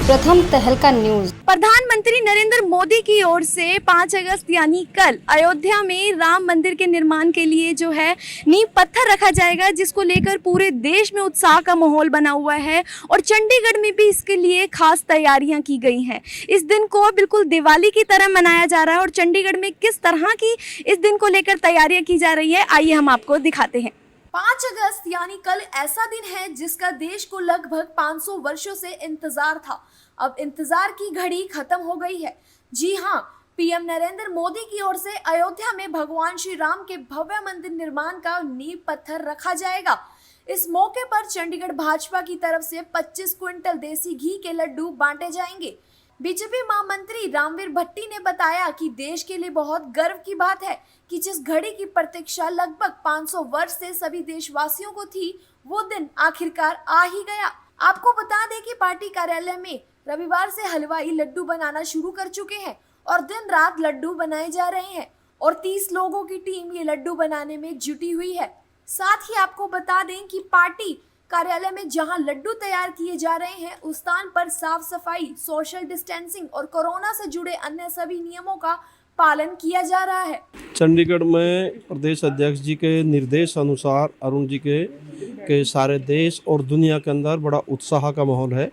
प्रथम तहलका न्यूज। प्रधानमंत्री नरेंद्र मोदी की ओर से 5 अगस्त यानी कल अयोध्या में राम मंदिर के निर्माण के लिए जो है नींव पत्थर रखा जाएगा, जिसको लेकर पूरे देश में उत्साह का माहौल बना हुआ है और चंडीगढ़ में भी इसके लिए खास तैयारियां की गई हैं। इस दिन को बिल्कुल दिवाली की तरह मनाया जा रहा है और चंडीगढ़ में किस तरह की इस दिन को लेकर तैयारियां की जा रही है, आइए हम आपको दिखाते हैं। 5 अगस्त यानी कल ऐसा दिन है जिसका देश को लगभग 500 वर्षों से इंतजार था। अब इंतजार की घड़ी खत्म हो गई है। जी हाँ, पीएम नरेंद्र मोदी की ओर से अयोध्या में भगवान श्री राम के भव्य मंदिर निर्माण का नींव पत्थर रखा जाएगा। इस मौके पर चंडीगढ़ भाजपा की तरफ से 25 क्विंटल देसी घी के लड्डू बांटे जाएंगे। बीजेपी महामंत्री रामवीर भट्टी ने बताया कि देश के लिए बहुत गर्व की बात है कि जिस घड़ी की प्रतीक्षा लगभग 500 वर्ष से सभी देशवासियों को थी, वो दिन आखिरकार आ ही गया। आपको बता दें कि पार्टी कार्यालय में रविवार से हलवाई लड्डू बनाना शुरू कर चुके हैं और दिन रात लड्डू बनाए जा रहे हैं और 30 लोगों की टीम ये लड्डू बनाने में जुटी हुई है। साथ ही आपको बता दें कि पार्टी कार्यालय में जहां लड्डू तैयार किए जा रहे हैं, उस स्थान पर साफ सफाई, सोशल डिस्टेंसिंग और कोरोना से जुड़े अन्य सभी नियमों का पालन किया जा रहा है। चंडीगढ़ में प्रदेश अध्यक्ष जी के निर्देश अनुसार अरुण जी के सारे देश और दुनिया के अंदर बड़ा उत्साह का माहौल है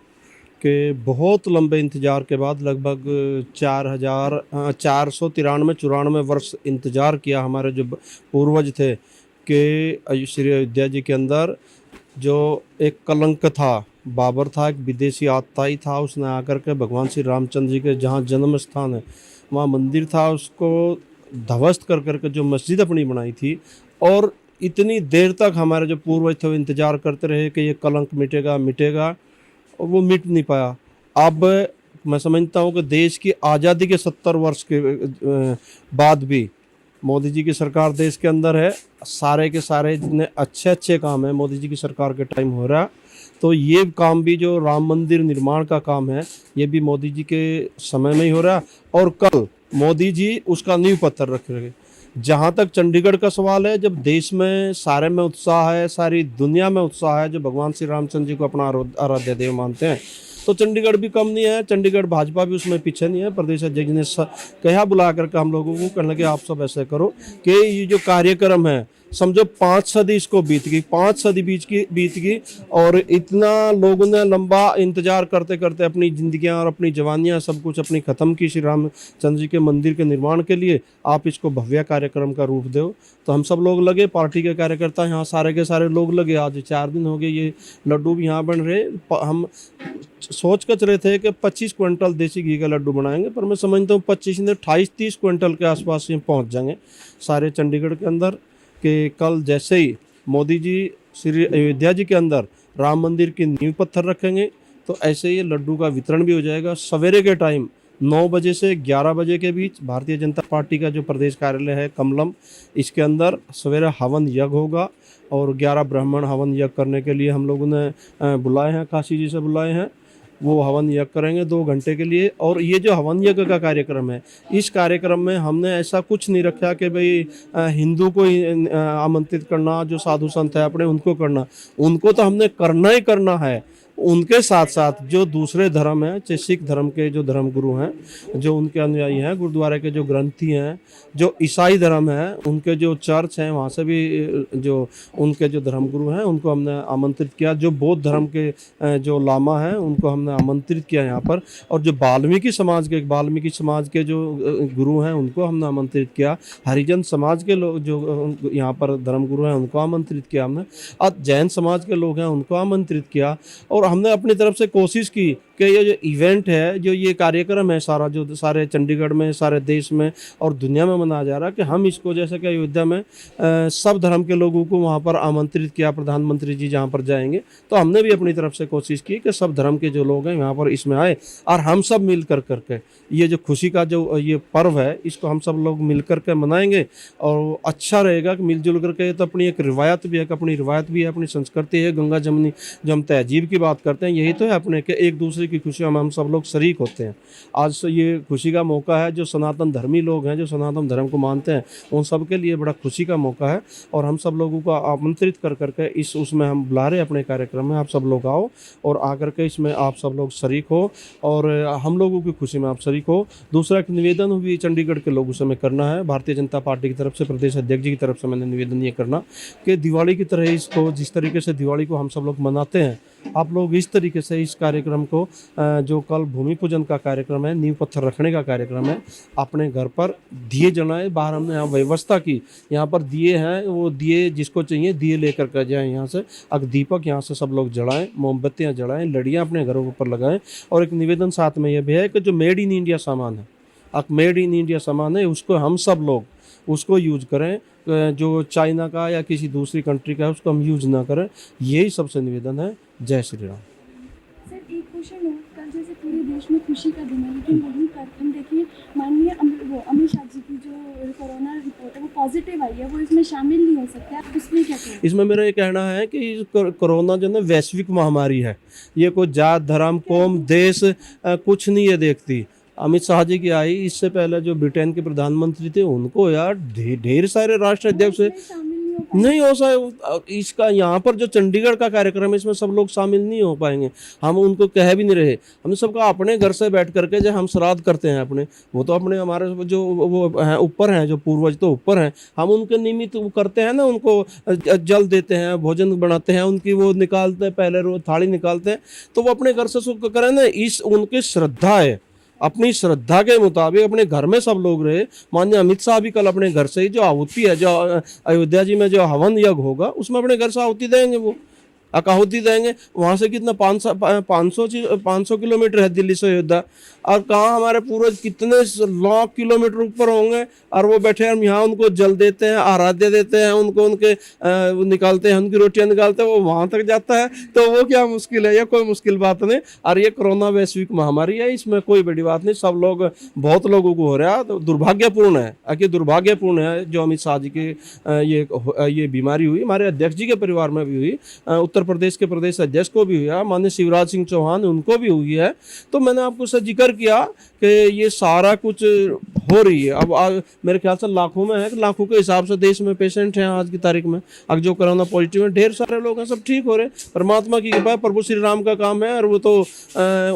कि बहुत लंबे इंतज़ार के बाद लगभग 493 वर्ष इंतज़ार किया हमारे जो पूर्वज थे कि श्री अयोध्या जी के अंदर जो एक कलंक था, बाबर था, एक विदेशी आतताई था, उसने आकर के भगवान श्री रामचंद्र जी के जहाँ जन्म स्थान है वहाँ मंदिर था, उसको ध्वस्त कर करके जो मस्जिद अपनी बनाई थी। और इतनी देर तक हमारे जो पूर्वज थे वो इंतज़ार करते रहे कि ये कलंक मिटेगा मिटेगा, और वो मिट नहीं पाया। अब मैं समझता हूँ कि देश की आज़ादी के 70 वर्ष के बाद भी मोदी जी की सरकार देश के अंदर है, सारे के सारे जितने अच्छे अच्छे काम है मोदी जी की सरकार के टाइम हो रहा है, तो ये काम भी जो राम मंदिर निर्माण का काम है ये भी मोदी जी के समय में ही हो रहा है। और कल मोदी जी उसका नींव पत्थर रख रहे। जहाँ तक चंडीगढ़ का सवाल है, जब देश में सारे में उत्साह है, सारी दुनिया में उत्साह है, जो भगवान श्री रामचंद्र जी को अपना आराध्य देव मानते हैं, तो चंडीगढ़ भी कम नहीं है। चंडीगढ़ भाजपा भी उसमें पीछे नहीं है। प्रदेश अध्यक्ष ने कहा बुला करके हम लोगों को, कहने लगे आप सब ऐसे करो कि ये जो कार्यक्रम है समझो 5 सदी इसको बीत गई, 5 सदी बीत गई और इतना लोगों ने लंबा इंतजार करते करते अपनी ज़िंदगियां और अपनी जवानियां सब कुछ अपनी ख़त्म की श्री रामचंद्र जी के मंदिर के निर्माण के लिए। आप इसको भव्य कार्यक्रम का रूप दो, तो हम सब लोग लगे, पार्टी के कार्यकर्ता यहाँ सारे के सारे लोग लगे। आज 4 दिन हो गए ये लड्डू भी यहाँ बन रहे। हम सोच कर चले थे कि 25 क्विंटल देसी घी का लड्डू बनाएंगे, पर मैं समझता हूँ 25 नहीं 28-30 क्विंटल के आसपास ये पहुँच जाएंगे सारे चंडीगढ़ के अंदर। कि कल जैसे ही मोदी जी श्री अयोध्या जी के अंदर राम मंदिर की नींव पत्थर रखेंगे, तो ऐसे ही लड्डू का वितरण भी हो जाएगा। सवेरे के टाइम 9 बजे से 11 बजे के बीच भारतीय जनता पार्टी का जो प्रदेश कार्यालय है कमलम, इसके अंदर सवेरे हवन यज्ञ होगा और 11 ब्राह्मण हवन यज्ञ करने के लिए हम लोगों ने बुलाए हैं, काशी जी से बुलाए हैं। वो हवन यज्ञ करेंगे 2 घंटे के लिए। और ये जो हवन यज्ञ का कार्यक्रम है, इस कार्यक्रम में हमने ऐसा कुछ नहीं रखा कि भाई हिंदू को आमंत्रित करना, जो साधु संत है अपने उनको करना, उनको तो हमने करना ही करना है। उनके साथ साथ जो दूसरे धर्म हैं, चाहे सिख धर्म के जो धर्म गुरु हैं, जो उनके अनुयायी हैं, गुरुद्वारे के जो ग्रंथी हैं, जो ईसाई धर्म है उनके जो चर्च हैं वहाँ से भी जो उनके जो धर्मगुरु हैं उनको हमने आमंत्रित किया। जो बौद्ध धर्म के जो लामा हैं उनको हमने आमंत्रित किया यहाँ पर। और जो वाल्मीकि समाज के जो गुरु हैं उनको हमने आमंत्रित किया। हरिजन समाज के लोग जो यहाँ पर धर्मगुरु हैं उनको आमंत्रित किया हमने। और जैन समाज के लोग हैं उनको आमंत्रित किया। और हमने अपनी तरफ से कोशिश की कि ये जो इवेंट है, जो ये कार्यक्रम है सारा, जो सारे चंडीगढ़ में, सारे देश में और दुनिया में मनाया जा रहा है, कि हम इसको जैसे कि अयोध्या में सब धर्म के लोगों को वहाँ पर आमंत्रित किया। प्रधानमंत्री जी जहाँ पर जाएंगे तो हमने भी अपनी तरफ से कोशिश की कि सब धर्म के जो लोग हैं यहाँ पर इसमें आए और हम सब मिल करके ये जो खुशी का जो ये पर्व है इसको हम सब लोग मिल करके मनाएंगे। और अच्छा रहेगा कि मिलजुल करके, तो अपनी एक रिवायत भी है, अपनी रिवायत भी है, अपनी संस्कृति है, गंगा जमनी जो हम तहजीब की बात करते हैं, यही तो है अपने के एक दूसरे दूसरे की खुशियों में हम सब लोग शरीक होते हैं। आज से ये खुशी का मौका है, जो सनातन धर्मी लोग हैं, जो सनातन धर्म को मानते हैं, उन सब के लिए बड़ा खुशी का मौका है। और हम सब लोगों को आमंत्रित कर करके उसमें हम बुला रहे हैं अपने कार्यक्रम में, आप सब लोग आओ और आकर के इसमें आप सब लोग शरीक हो और हम लोगों की खुशी में आप शरीक हो। दूसरा एक निवेदन भी चंडीगढ़ के लोगों से मैं करना है, भारतीय जनता पार्टी की तरफ से, प्रदेश अध्यक्ष जी की तरफ से मैंने निवेदन ये करना कि दिवाली की तरह इसको, जिस तरीके से दिवाली को हम सब लोग मनाते हैं, आप लोग इस तरीके से इस कार्यक्रम को, जो कल भूमि पूजन का कार्यक्रम है, नींव पत्थर रखने का कार्यक्रम है, अपने घर पर दिए जलाएं। बाहर हमने यहाँ व्यवस्था की, यहाँ पर दिए हैं, वो दिए जिसको चाहिए दिए लेकर के जाएं यहाँ से। अब दीपक यहाँ से सब लोग जलाएं, मोमबत्तियाँ जलाएं, लड़ियाँ अपने घरों पर लगाएं। और एक निवेदन साथ में यह भी है कि जो मेड इन इंडिया सामान है, अब मेड इन इंडिया सामान है, उसको हम सब लोग उसको यूज करें, जो चाइना का या किसी दूसरी कंट्री का है उसको हम यूज ना करें। यही सबसे निवेदन है। जय श्री राम। सर एक क्वेश्चन है, कल जैसे पूरे देश में खुशी का दिन है, लेकिन वहीं पर हम देखिए माननीय अमित शाह जी की जो कोरोना रिपोर्ट है वो पॉजिटिव आई है, वो इसमें शामिल नहीं हो सकता, आप उसमें क्या कहें? इसमें मेरा ये कहना है कि कोरोना जो है वैश्विक महामारी है, ये कोई जात धर्म कौम देश कुछ नहीं है देखती। अमित शाह जी की आई, इससे पहले जो ब्रिटेन के प्रधानमंत्री थे उनको यार ढेर सारे राष्ट्र अध्यक्ष नहीं हो सकता। इसका यहाँ पर जो चंडीगढ़ का कार्यक्रम है इसमें सब लोग शामिल नहीं हो पाएंगे। हम उनको कह भी नहीं रहे, हमने सबका अपने घर से बैठ करके जो हम श्राद्ध करते हैं अपने, वो तो अपने हमारे जो वो हैं ऊपर हैं, जो पूर्वज तो ऊपर हैं, हम उनके निमित्त वो करते हैं ना, उनको जल देते हैं, भोजन बनाते हैं, उनकी वो निकालते हैं, पहले रोज थाली निकालते हैं, तो वो अपने घर से सुख करें ना। इस उनकी श्रद्धा है, अपनी श्रद्धा के मुताबिक अपने घर में सब लोग रहे। माननीय अमित शाह भी कल अपने घर से ही जो आहुति है, जो अयोध्या जी में जो हवन यज्ञ होगा उसमें अपने घर से आहुति देंगे, वो आहुति देंगे। वहाँ से कितना 500 किलोमीटर है दिल्ली से अयोध्या, और कहाँ हमारे पूर्वज कितने लाख किलोमीटर ऊपर होंगे, और वो बैठे हम यहाँ उनको जल देते हैं, आराध्य देते हैं, उनको उनके निकालते हैं, उनकी रोटियां निकालते हैं, वो वहाँ तक जाता है। तो वो क्या मुश्किल है? ये कोई मुश्किल बात नहीं। और ये कोरोना वैश्विक महामारी है, इसमें कोई बड़ी बात नहीं। सब लोग, बहुत लोगों को हो रहा है, तो दुर्भाग्यपूर्ण है कि दुर्भाग्यपूर्ण है जो अमित शाह जी की ये बीमारी हुई। हमारे अध्यक्ष जी के परिवार में भी हुई, उत्तर प्रदेश के प्रदेश अध्यक्ष को भी हुआ, माननीय शिवराज सिंह चौहान उनको भी हुई है। तो मैंने आपको उससे जिक्र किया कि ये सारा कुछ हो रही है। अब मेरे ख्याल से लाखों में है, लाखों के हिसाब से देश में पेशेंट हैं आज की तारीख में। अब जो कोरोना पॉजिटिव है, ढेर सारे लोग हैं, सब ठीक हो रहे। परमात्मा की कृपा, प्रभु श्री राम का काम है। और वो तो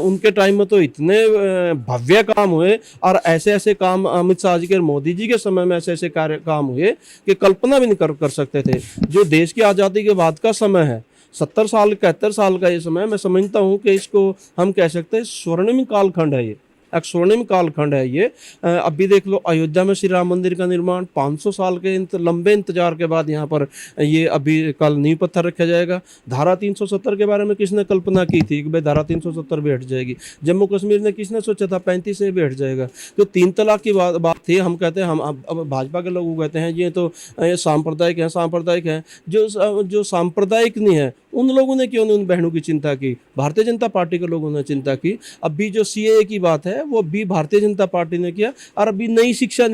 उनके टाइम में तो इतने भव्य काम हुए, और ऐसे ऐसे काम अमित शाह जी के, मोदी जी के समय में ऐसे ऐसे कार्य काम हुए कि कल्पना भी नहीं कर सकते थे। जो देश की आज़ादी के बाद का समय है, 70 साल 71 साल का ये समय, मैं समझता हूँ कि इसको हम कह सकते हैं स्वर्णिम कालखंड है। ये एक स्वर्णिम कालखंड है ये। अभी देख लो, अयोध्या में श्री राम मंदिर का निर्माण 500 साल के लंबे इंतजार के बाद यहाँ पर ये अभी कल नींव पत्थर रखा जाएगा। धारा 370 के बारे में किसने कल्पना की थी कि भाई धारा 370 भी हट जाएगी? जम्मू कश्मीर ने किसने सोचा था 35 से भी हट जाएगा? तो 3 तलाक की बात थी। हम कहते हैं, हम अब भाजपा के लोग कहते हैं ये तो ये सांप्रदायिक है, सांप्रदायिक है। जो सांप्रदायिक नहीं है, उन लोगों ने क्यों नहीं उन बहनों की चिंता की? भारतीय जनता पार्टी के लोगों ने चिंता की। अभी जो CAA की बात है वो भी भारतीय जनता पार्टी ने किया। और अभी नई शिक्षा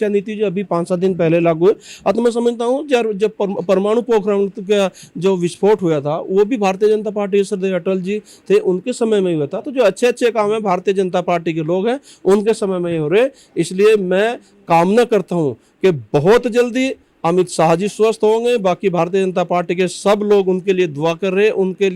नीति जो अभी 5-7 दिन पहले लागू हुई, अब तो मैं समझता हूँ जब परमाणु पोखरण का जो विस्फोट हुआ था वो भी भारतीय जनता पार्टी श्रद्धेय अटल जी थे, उनके समय में हुआ था। तो जो अच्छे अच्छे काम है भारतीय जनता पार्टी के लोग हैं उनके समय में हो रहे। इसलिए मैं कामना करता हूँ कि बहुत जल्दी अमित शाह जी स्वस्थ होंगे। बाकी भारतीय जनता पार्टी के सब लोग उनके लिए दुआ कर रहे, उनके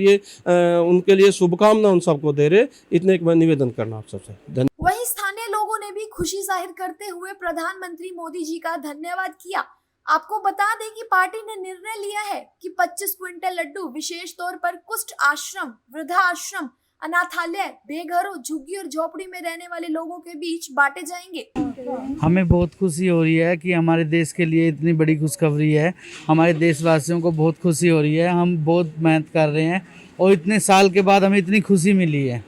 लिए शुभकामना उन सबको दे रहे। इतने एक मैं निवेदन करना आप सबसे। धन्यवाद। वहीं स्थानीय लोगों ने भी खुशी जाहिर करते हुए प्रधानमंत्री मोदी जी का धन्यवाद किया। आपको बता दें कि पार्टी ने निर्णय लिया है कि 25 क्विंटल लड्डू विशेष तौर पर कुष्ठ आश्रम, वृद्धा आश्रम, अनाथालय, बेघरों, झुग्गी और झोपड़ी में रहने वाले लोगों के बीच बांटे जाएंगे। हमें बहुत खुशी हो रही है कि हमारे देश के लिए इतनी बड़ी खुशखबरी है। हमारे देशवासियों को बहुत खुशी हो रही है। हम बहुत मेहनत कर रहे हैं और इतने साल के बाद हमें इतनी खुशी मिली है।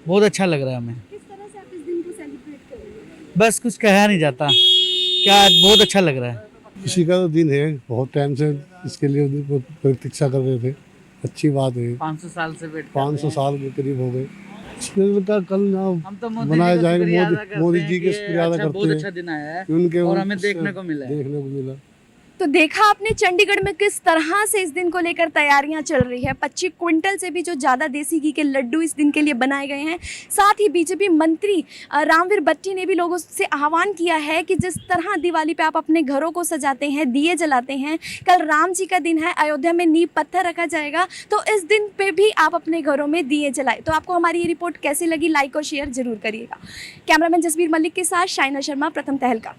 बहुत अच्छा लग रहा है हमें। किस तरह से आप इस दिन को सेलिब्रेट करेंगे? बस कुछ कहा नहीं जाता, क्या बहुत अच्छा लग रहा है। खुशी का दिन है, बहुत टाइम से इसके लिए प्रतीक्षा कर रहे थे। अच्छी बात है। 500 साल से वेट 500 साल के करीब हो गए। इसमें का कल हम तो बनाया जाएगा। मोदी जी के शुक्रिया अदा करते हैं। बहुत अच्छा दिन आया है उनके और हमें देखने को मिला। तो देखा आपने चंडीगढ़ में किस तरह से इस दिन को लेकर तैयारियां चल रही है। 25 क्विंटल से भी जो ज़्यादा देसी घी के लड्डू इस दिन के लिए बनाए गए हैं। साथ ही बीजेपी मंत्री रामवीर भट्टी ने भी लोगों से आह्वान किया है कि जिस तरह दिवाली पे आप अपने घरों को सजाते हैं, दिए जलाते हैं, कल राम जी का दिन है, अयोध्या में नींव पत्थर रखा जाएगा, तो इस दिन पे भी आप अपने घरों में दिए जलाएं। तो आपको हमारी ये रिपोर्ट कैसी लगी, लाइक और शेयर जरूर करिएगा। कैमरामैन जसबीर मलिक के साथ शाइना शर्मा, प्रथम तहलका।